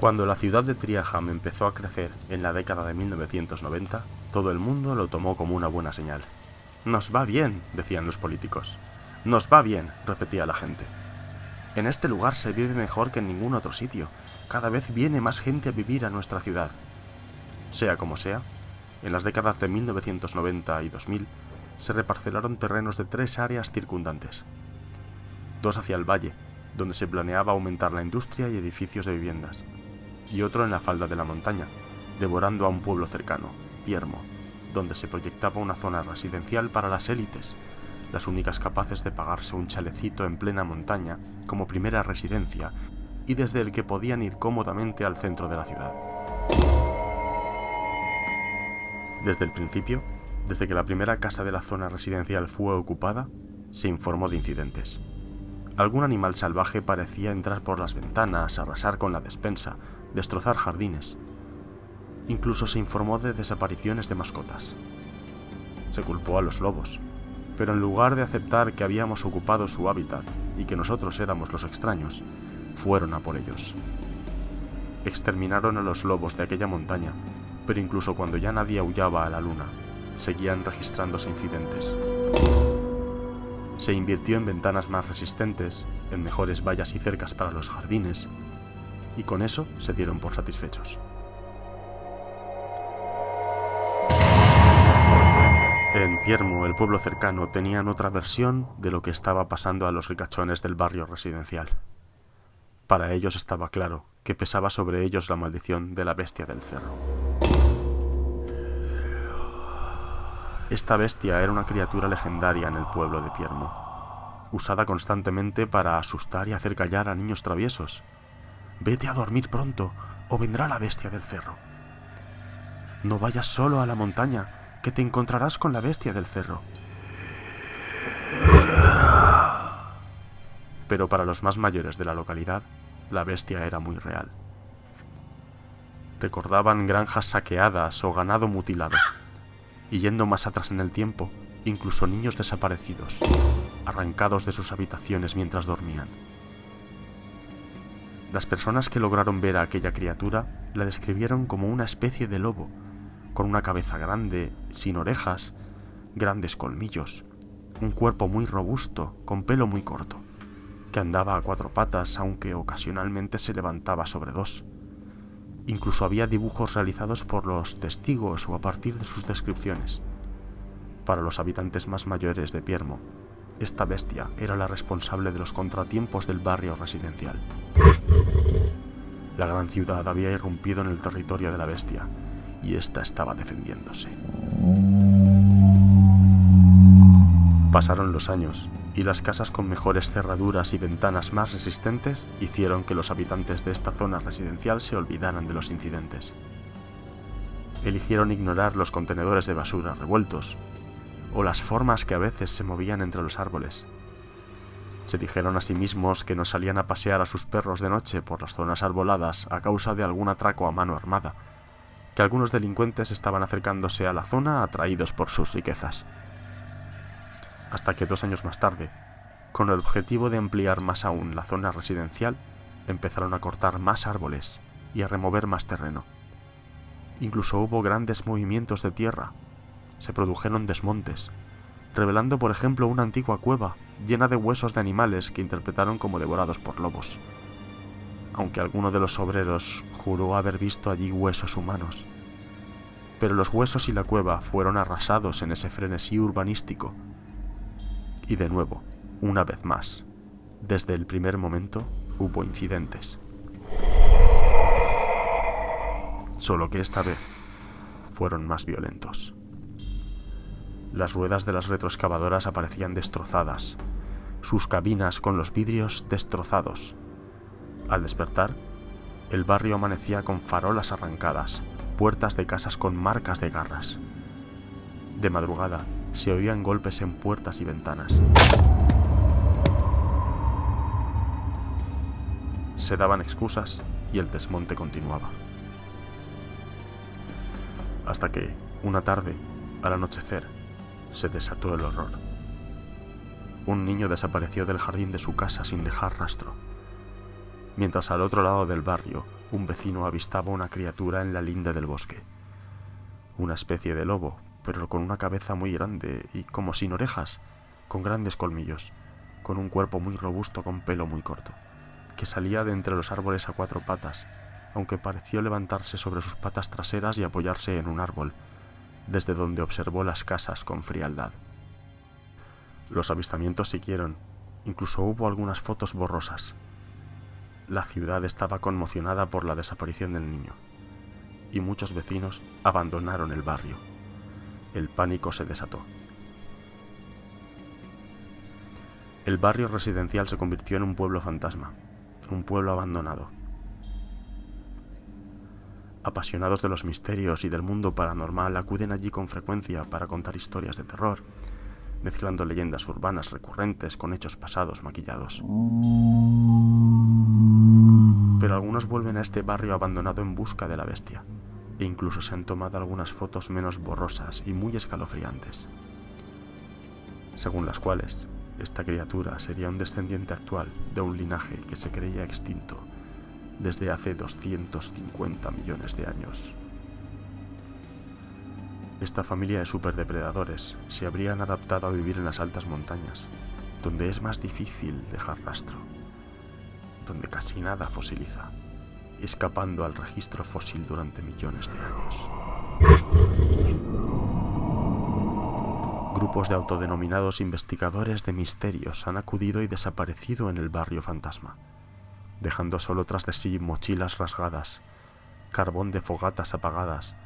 Cuando la ciudad de Triaham empezó a crecer en la década de 1990, todo el mundo lo tomó como una buena señal. «Nos va bien», decían los políticos. «Nos va bien», repetía la gente. «En este lugar se vive mejor que en ningún otro sitio. Cada vez viene más gente a vivir a nuestra ciudad». Sea como sea, en las décadas de 1990 y 2000 se reparcelaron terrenos de 3 áreas circundantes. 2 hacia el valle, donde se planeaba aumentar la industria y edificios de viviendas, y otro en la falda de la montaña, devorando a un pueblo cercano, Piermo, donde se proyectaba una zona residencial para las élites, las únicas capaces de pagarse un chalecito en plena montaña como primera residencia y desde el que podían ir cómodamente al centro de la ciudad. Desde el principio, desde que la primera casa de la zona residencial fue ocupada, se informó de incidentes. Algún animal salvaje parecía entrar por las ventanas, arrasar con la despensa, destrozar jardines. Incluso se informó de desapariciones de mascotas. Se culpó a los lobos, pero en lugar de aceptar que habíamos ocupado su hábitat y que nosotros éramos los extraños, fueron a por ellos. Exterminaron a los lobos de aquella montaña, pero incluso cuando ya nadie aullaba a la luna, seguían registrándose incidentes. Se invirtió en ventanas más resistentes, en mejores vallas y cercas para los jardines, y con eso se dieron por satisfechos. En Piermo, el pueblo cercano, tenían otra versión de lo que estaba pasando a los ricachones del barrio residencial. Para ellos estaba claro que pesaba sobre ellos la maldición de la bestia del cerro. Esta bestia era una criatura legendaria en el pueblo de Piermo, usada constantemente para asustar y hacer callar a niños traviesos. «Vete a dormir pronto, o vendrá la bestia del cerro. No vayas solo a la montaña, que te encontrarás con la bestia del cerro». Pero para los más mayores de la localidad, la bestia era muy real. Recordaban granjas saqueadas o ganado mutilado, y yendo más atrás en el tiempo, incluso niños desaparecidos, arrancados de sus habitaciones mientras dormían. Las personas que lograron ver a aquella criatura la describieron como una especie de lobo, con una cabeza grande, sin orejas, grandes colmillos, un cuerpo muy robusto, con pelo muy corto, que andaba a 4 patas, aunque ocasionalmente se levantaba sobre 2. Incluso había dibujos realizados por los testigos o a partir de sus descripciones. Para los habitantes más mayores de Piermo, esta bestia era la responsable de los contratiempos del barrio residencial. La gran ciudad había irrumpido en el territorio de la bestia, y ésta estaba defendiéndose. Pasaron los años, y las casas con mejores cerraduras y ventanas más resistentes hicieron que los habitantes de esta zona residencial se olvidaran de los incidentes. Eligieron ignorar los contenedores de basura revueltos, o las formas que a veces se movían entre los árboles. Se dijeron a sí mismos que no salían a pasear a sus perros de noche por las zonas arboladas a causa de algún atraco a mano armada, que algunos delincuentes estaban acercándose a la zona atraídos por sus riquezas. Hasta que 2 años más tarde, con el objetivo de ampliar más aún la zona residencial, empezaron a cortar más árboles y a remover más terreno. Incluso hubo grandes movimientos de tierra. Se produjeron desmontes, revelando por ejemplo una antigua cueva llena de huesos de animales que interpretaron como devorados por lobos, aunque alguno de los obreros juró haber visto allí huesos humanos. Pero los huesos y la cueva fueron arrasados en ese frenesí urbanístico. Y de nuevo, una vez más, desde el primer momento hubo incidentes. Solo que esta vez fueron más violentos. Las ruedas de las retroexcavadoras aparecían destrozadas, sus cabinas con los vidrios destrozados. Al despertar, el barrio amanecía con farolas arrancadas, puertas de casas con marcas de garras. De madrugada, se oían golpes en puertas y ventanas. Se daban excusas y el desmonte continuaba. Hasta que, una tarde, al anochecer, se desató el horror. Un niño desapareció del jardín de su casa sin dejar rastro, mientras al otro lado del barrio un vecino avistaba una criatura en la linde del bosque. Una especie de lobo, pero con una cabeza muy grande y como sin orejas, con grandes colmillos, con un cuerpo muy robusto con pelo muy corto, que salía de entre los árboles a 4 patas, aunque pareció levantarse sobre sus patas traseras y apoyarse en un árbol, desde donde observó las casas con frialdad. Los avistamientos siguieron, incluso hubo algunas fotos borrosas. La ciudad estaba conmocionada por la desaparición del niño, y muchos vecinos abandonaron el barrio. El pánico se desató. El barrio residencial se convirtió en un pueblo fantasma, un pueblo abandonado. Apasionados de los misterios y del mundo paranormal acuden allí con frecuencia para contar historias de terror, mezclando leyendas urbanas recurrentes con hechos pasados maquillados. Pero algunos vuelven a este barrio abandonado en busca de la bestia, e incluso se han tomado algunas fotos menos borrosas y muy escalofriantes, según las cuales esta criatura sería un descendiente actual de un linaje que se creía extinto desde hace 250 millones de años. Esta familia de superdepredadores se habrían adaptado a vivir en las altas montañas, donde es más difícil dejar rastro, donde casi nada fosiliza, escapando al registro fósil durante millones de años. Grupos de autodenominados investigadores de misterios han acudido y desaparecido en el barrio fantasma, dejando solo tras de sí mochilas rasgadas, carbón de fogatas apagadas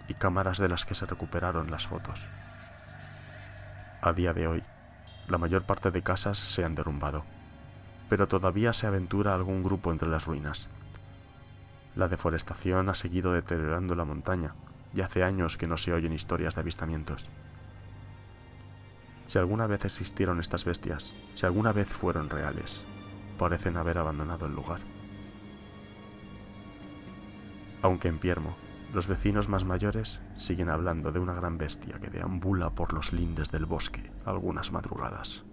y cámaras de las que se recuperaron las fotos. A día de hoy, la mayor parte de casas se han derrumbado, pero todavía se aventura algún grupo entre las ruinas. La deforestación ha seguido deteriorando la montaña y hace años que no se oyen historias de avistamientos. Si alguna vez existieron estas bestias, si alguna vez fueron reales, parecen haber abandonado el lugar. Aunque en Piermo, los vecinos más mayores siguen hablando de una gran bestia que deambula por los lindes del bosque algunas madrugadas.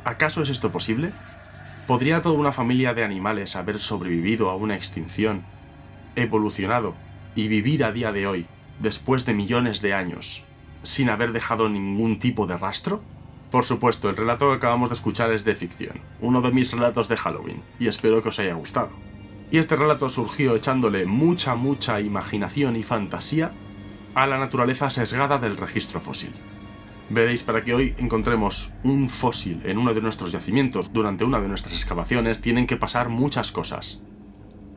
¿Acaso es esto posible? ¿Podría toda una familia de animales haber sobrevivido a una extinción, evolucionado y vivir a día de hoy, después de millones de años, sin haber dejado ningún tipo de rastro? Por supuesto, el relato que acabamos de escuchar es de ficción, uno de mis relatos de Halloween, y espero que os haya gustado. Y este relato surgió echándole mucha imaginación y fantasía a la naturaleza sesgada del registro fósil. Veréis, para que hoy encontremos un fósil en uno de nuestros yacimientos durante una de nuestras excavaciones, tienen que pasar muchas cosas.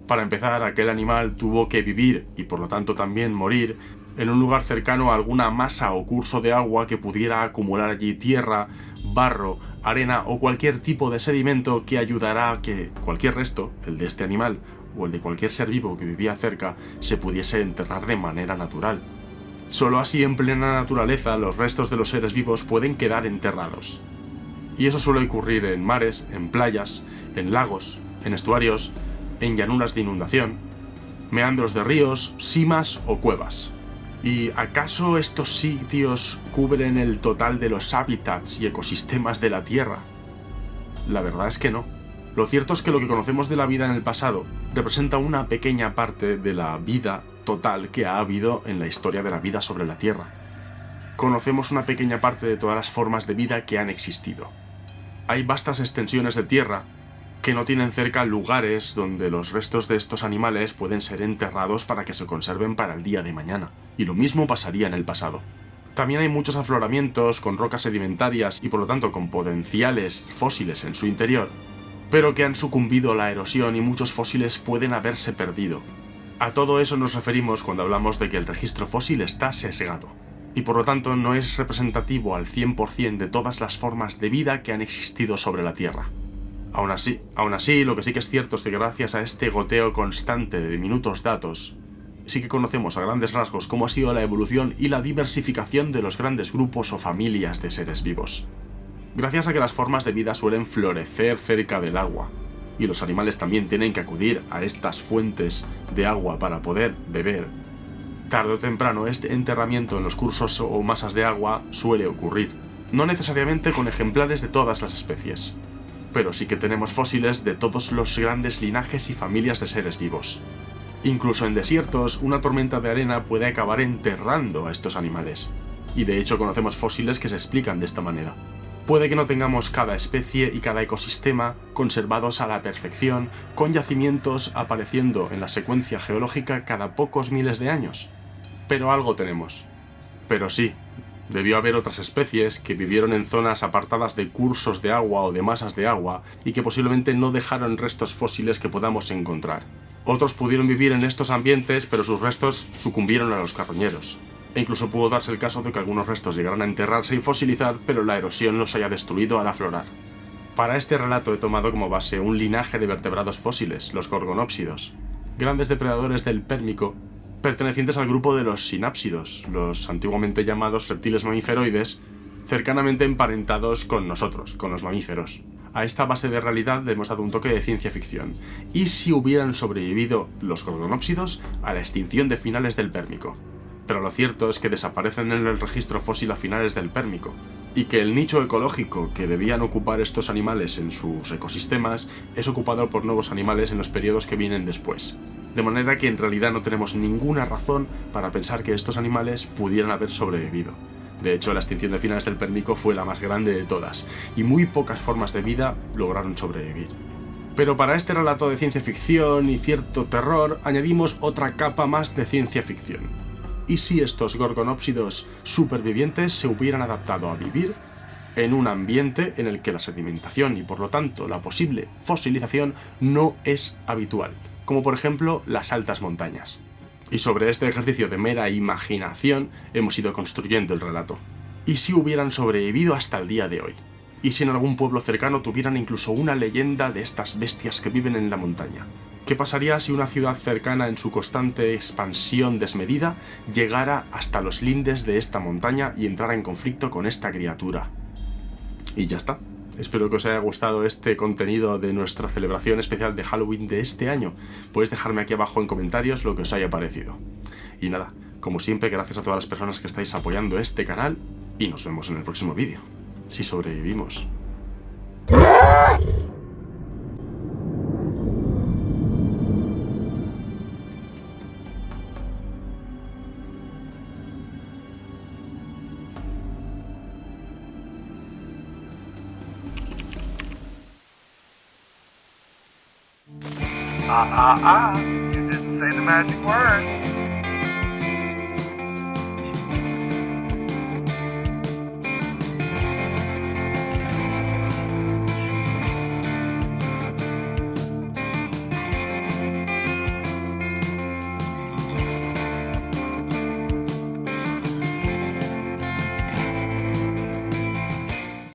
Para empezar, aquel animal tuvo que vivir, y por lo tanto también morir, en un lugar cercano a alguna masa o curso de agua que pudiera acumular allí tierra, barro, arena o cualquier tipo de sedimento que ayudará a que cualquier resto, el de este animal o el de cualquier ser vivo que vivía cerca, se pudiese enterrar de manera natural. Solo así, en plena naturaleza, los restos de los seres vivos pueden quedar enterrados. Y eso suele ocurrir en mares, en playas, en lagos, en estuarios, en llanuras de inundación, meandros de ríos, simas o cuevas. ¿Y acaso estos sitios cubren el total de los hábitats y ecosistemas de la Tierra? La verdad es que no. Lo cierto es que lo que conocemos de la vida en el pasado representa una pequeña parte de la vida total que ha habido en la historia de la vida sobre la Tierra. Conocemos una pequeña parte de todas las formas de vida que han existido. Hay vastas extensiones de tierra que no tienen cerca lugares donde los restos de estos animales pueden ser enterrados para que se conserven para el día de mañana, y lo mismo pasaría en el pasado. También hay muchos afloramientos con rocas sedimentarias y por lo tanto con potenciales fósiles en su interior, pero que han sucumbido a la erosión y muchos fósiles pueden haberse perdido. A todo eso nos referimos cuando hablamos de que el registro fósil está sesgado, y por lo tanto no es representativo al 100% de todas las formas de vida que han existido sobre la Tierra. Aún así, lo que sí que es cierto es que gracias a este goteo constante de diminutos datos, sí que conocemos a grandes rasgos cómo ha sido la evolución y la diversificación de los grandes grupos o familias de seres vivos. Gracias a que las formas de vida suelen florecer cerca del agua, y los animales también tienen que acudir a estas fuentes de agua para poder beber, tarde o temprano este enterramiento en los cursos o masas de agua suele ocurrir. No necesariamente con ejemplares de todas las especies, pero sí que tenemos fósiles de todos los grandes linajes y familias de seres vivos. Incluso en desiertos, una tormenta de arena puede acabar enterrando a estos animales, y de hecho conocemos fósiles que se explican de esta manera. Puede que no tengamos cada especie y cada ecosistema conservados a la perfección, con yacimientos apareciendo en la secuencia geológica cada pocos miles de años, pero algo tenemos. Pero sí, debió haber otras especies que vivieron en zonas apartadas de cursos de agua o de masas de agua y que posiblemente no dejaron restos fósiles que podamos encontrar. Otros pudieron vivir en estos ambientes, pero sus restos sucumbieron a los carroñeros. E incluso pudo darse el caso de que algunos restos llegaran a enterrarse y fosilizar, pero la erosión los haya destruido al aflorar. Para este relato he tomado como base un linaje de vertebrados fósiles, los gorgonópsidos, grandes depredadores del Pérmico, pertenecientes al grupo de los sinápsidos, los antiguamente llamados reptiles mamíferoides, cercanamente emparentados con nosotros, con los mamíferos. A esta base de realidad le hemos dado un toque de ciencia ficción. ¿Y si hubieran sobrevivido los gorgonópsidos a la extinción de finales del Pérmico? Pero lo cierto es que desaparecen en el registro fósil a finales del Pérmico, y que el nicho ecológico que debían ocupar estos animales en sus ecosistemas es ocupado por nuevos animales en los periodos que vienen después. De manera que en realidad no tenemos ninguna razón para pensar que estos animales pudieran haber sobrevivido. De hecho, la extinción de finales del Pérmico fue la más grande de todas, y muy pocas formas de vida lograron sobrevivir. Pero para este relato de ciencia ficción y cierto terror, añadimos otra capa más de ciencia ficción. ¿Y si estos gorgonópsidos supervivientes se hubieran adaptado a vivir en un ambiente en el que la sedimentación y por lo tanto la posible fosilización no es habitual, como por ejemplo las altas montañas? Y sobre este ejercicio de mera imaginación hemos ido construyendo el relato. ¿Y si hubieran sobrevivido hasta el día de hoy? ¿Y si en algún pueblo cercano tuvieran incluso una leyenda de estas bestias que viven en la montaña? ¿Qué pasaría si una ciudad cercana en su constante expansión desmedida llegara hasta los lindes de esta montaña y entrara en conflicto con esta criatura? Y ya está. Espero que os haya gustado este contenido de nuestra celebración especial de Halloween de este año. Podéis dejarme aquí abajo en comentarios lo que os haya parecido. Y nada, como siempre, gracias a todas las personas que estáis apoyando este canal y nos vemos en el próximo vídeo. Si sobrevivimos. You didn't say the magic word.